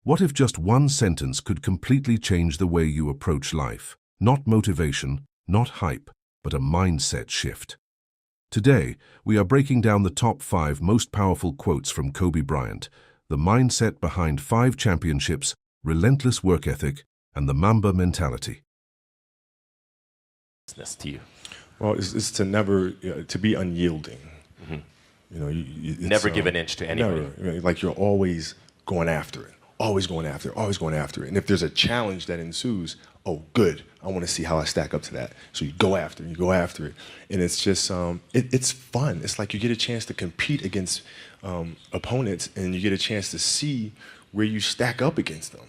What if just one sentence could completely change the way you approach life? Not motivation, not hype, but a mindset shift. Today, we are breaking down the top 5 most powerful quotes from Kobe Bryant, the mindset behind 5 championships, relentless work ethic, and the Mamba mentality. To you? Well, it's to never, to be unyielding. Never give an inch to anyone. Never. Like you're always going after it, always going after it, always going after it. And if there's a challenge that ensues, oh, good, I want to see how I stack up to that. So you go after it, And it's just, it's fun. It's like you get a chance to compete against opponents, and you get a chance to see where you stack up against them.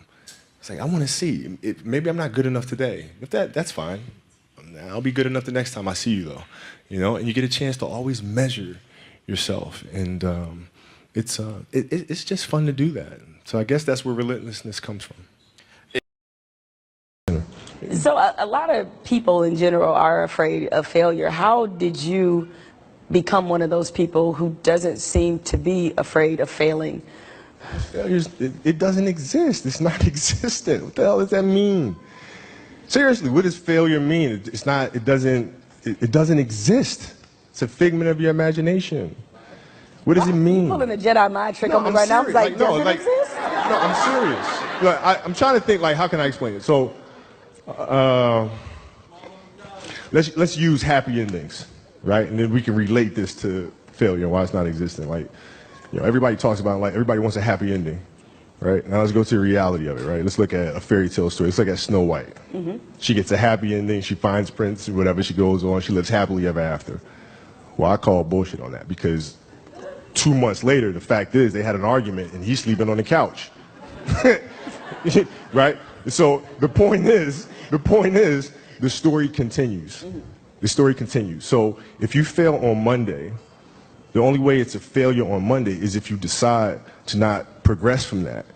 It's like, I want to see. Maybe I'm not good enough today. If that's fine. I'll be good enough the next time I see you, though. And you get a chance to always measure yourself, and it's just fun to do that. So I guess that's where relentlessness comes from. So a lot of people in general are afraid of failure. How did you become one of those people who doesn't seem to be afraid of failing? Failure, it doesn't exist. It's not existent. What the hell does that mean? Seriously, what does failure mean? It's not. It doesn't exist. It's a figment of your imagination. What does it mean? You're pulling a Jedi mind trick on me right now. I was like, does it exist? No, I'm serious. Look, I'm trying to think, like, how can I explain it? So, let's use happy endings, right? And then we can relate this to failure and why it's not existent. Like, everybody talks about, like, everybody wants a happy ending, right? Now let's go to the reality of it, right? Let's look at a fairy tale story. Let's look at Snow White. Mm-hmm. She gets a happy ending. She finds Prince, whatever. She goes on. She lives happily ever after. Well, I call bullshit on that, because 2 months later, the fact is they had an argument and he's sleeping on the couch. Right? So the point is, the story continues. The story continues. So if you fail on Monday, the only way it's a failure on Monday is if you decide to not progress from that.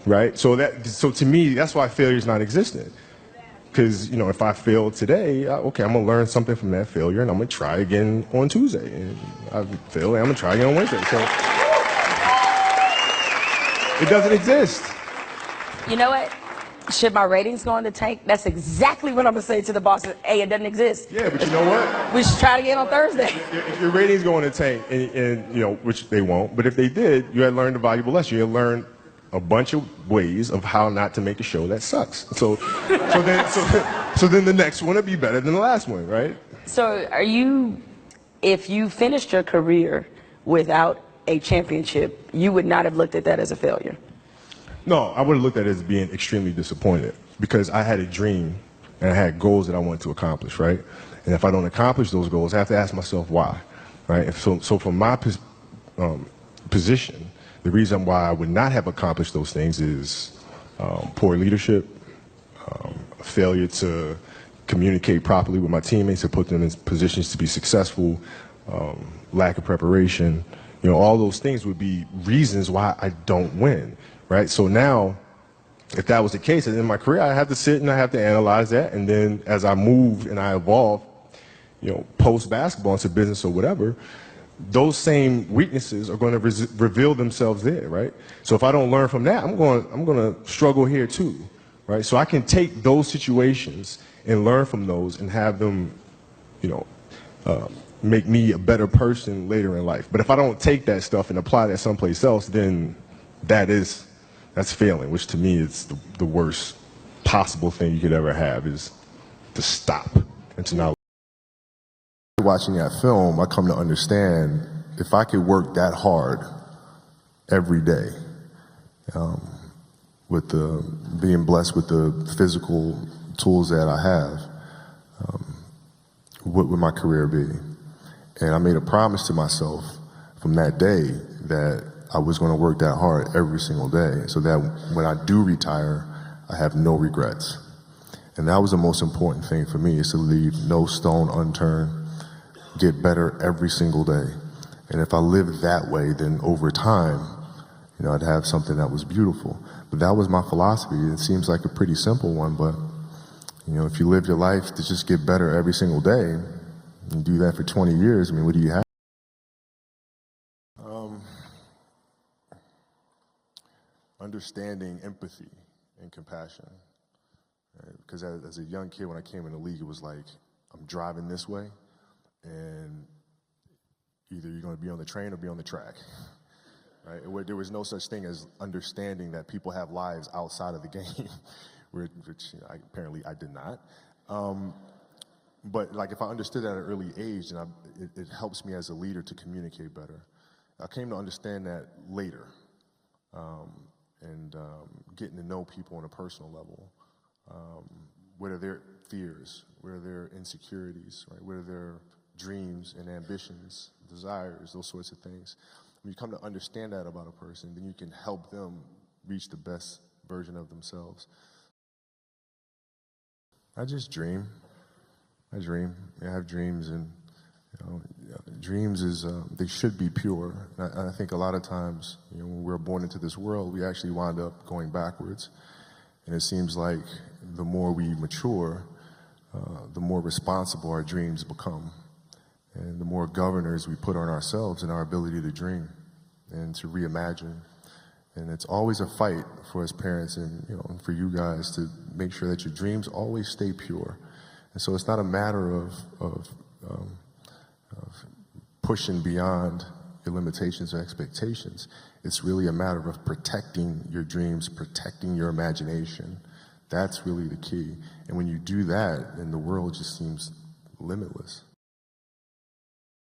Right? So to me, that's why failure is not existent. Because, if I fail today, okay, I'm going to learn something from that failure, and I'm going to try again on Tuesday. And I fail, and I'm going to try again on Wednesday. So it doesn't exist. You know what? Should my ratings go in the tank? That's exactly what I'm going to say to the bosses. Hey, it doesn't exist. Yeah, but you know what? We should try it again on Thursday. If your ratings go in the tank, and which they won't, but if they did, you had learned a valuable lesson. You had learned a bunch of ways of how not to make a show that sucks. So then the next one will be better than the last one, right? So if you finished your career without a championship, you would not have looked at that as a failure? No, I would have looked at it as being extremely disappointed, because I had a dream and I had goals that I wanted to accomplish, right? And if I don't accomplish those goals, I have to ask myself why, right? So from my position, the reason why I would not have accomplished those things is poor leadership, failure to communicate properly with my teammates to put them in positions to be successful, lack of preparation. All those things would be reasons why I don't win, right? So now, if that was the case, in my career, I have to sit and I have to analyze that. And then as I move and I evolve, post-basketball into business or whatever, those same weaknesses are going to reveal themselves there, right? So if I don't learn from that, I'm going to struggle here too, right? So I can take those situations and learn from those and have them, make me a better person later in life. But if I don't take that stuff and apply that someplace else, then that's failing, which to me is the worst possible thing you could ever have, is to stop and to not. Watching that film, I come to understand, if I could work that hard every day, with being blessed with the physical tools that I have, what would my career be? And I made a promise to myself from that day that I was going to work that hard every single day, so that when I do retire, I have no regrets. And that was the most important thing for me, is to leave no stone unturned, get better every single day. And if I lived that way, then over time, I'd have something that was beautiful. But that was my philosophy. It seems like a pretty simple one, but if you live your life to just get better every single day, and do that for 20 years, what do you have? understanding empathy and compassion. Right? Because as a young kid, when I came in the league, it was like, I'm driving this way, and either you're going to be on the train or be on the track. Right? There was no such thing as understanding that people have lives outside of the game, which apparently I did not. But like if I understood that at an early age, then it helps me as a leader to communicate better. I came to understand that later, and getting to know people on a personal level. What are their fears? What are their insecurities? Right? What are their dreams and ambitions, desires, those sorts of things? When you come to understand that about a person, then you can help them reach the best version of themselves. I just dream. I dream. I have dreams, and dreams is they should be pure. And I think a lot of times, when we're born into this world, we actually wind up going backwards. And it seems like the more we mature, the more responsible our dreams become, and the more governors we put on ourselves and our ability to dream and to reimagine. And it's always a fight for us parents and for you guys to make sure that your dreams always stay pure. And so it's not a matter of pushing beyond your limitations or expectations. It's really a matter of protecting your dreams, protecting your imagination. That's really the key. And when you do that, then the world just seems limitless.